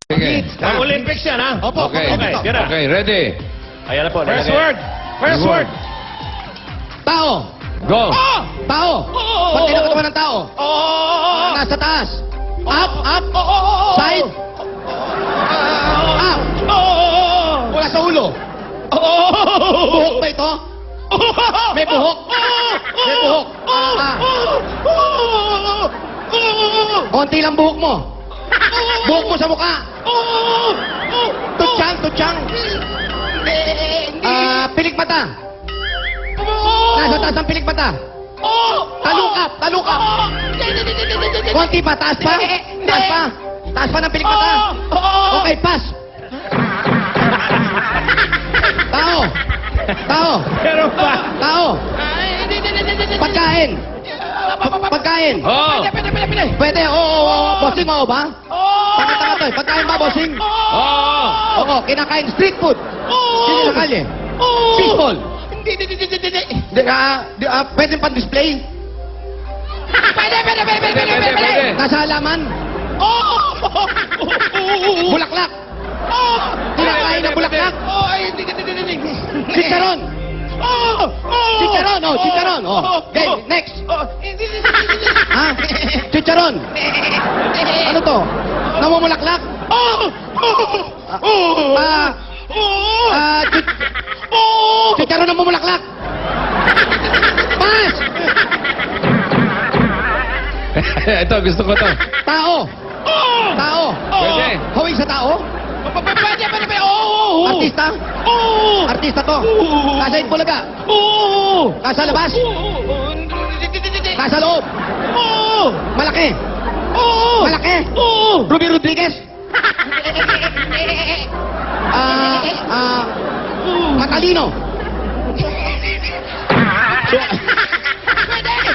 Sige. Pang-Olympics yan, ha? Opo, Okay. Okay, tira. Okay, ready? Ayan na po. First lalagay. word. First word. Tao. Go. Oh! Tao. Pag kinakatawan ng tao. Oh! Nasa taas. Up, up. Oh! Side. Up. Oh! Wala sa ulo. Buhok ba ito? May buhok. May buhok. Konti lang buhok mo. Buhok mo sa mukha. Tutsang, tutsang. Pilik mata. Nasa taas ang pilik mata. Talukap, talukap. Konti pa, taas pa. Taas pa. Taas pa ng pilik mata. Okay, pass. Tao. Tao. Pero pa. Tao. Pagkain. Pagkain. Oh. Pwede, oo. Bossing mo ba? Tanga-tanga to eh. Pagkain ba, bossing? Oh. Oo, kinakain. Street food. Sino sa kalye? Fishball. Pwede pang display. Pwede. Nasa halaman. Bulaklak. Kinakain ng bulaklak. Chicharon. Chicharon, oh, chicharon. Oh. Okay, next. Ha? Chicharon. Ano to? Namumulaklak? Chicharon namumulaklak. Pass! Ito, gusto ko to. Tao. Tao. Pwede. Hawig sa tao? Artista? Artista to. Nasa Itbulaga? Nasa labas? Nasa loob? Malaki? Malaki? Ruby Rodriguez? Matalino?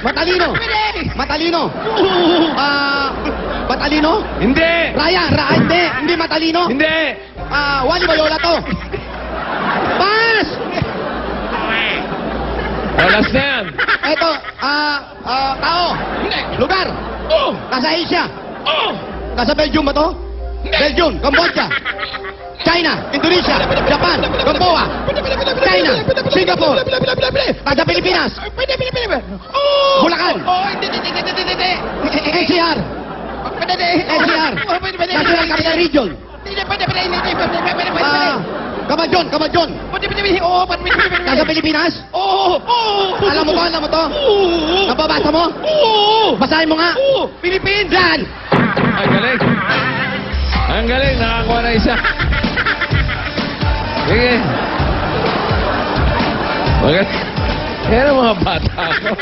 Matalino? Matalino? Matalino? Hindi. Raya? Hindi matalino? Hindi. Wally Bayola to. Pass! Alas na yan. Eto, tao. Lugar. Nasa Asia. Nasa Belgium ba to? Belgium, Cambodia. China, Indonesia, Japan, Gamboa, China, Singapore. Nasa Pilipinas. Bulacan. NCR. NCR. National Capital Region. Kamadyon, Kamadyon. Nasa Pilipinas? Alam mo to, alam mo to? Nababasa mo? Basahin mo nga. Philippines! Yan! Ang galing. Ang galing. Nakakuha na isa. Sige. Magaling. Yan ang mga bata ko.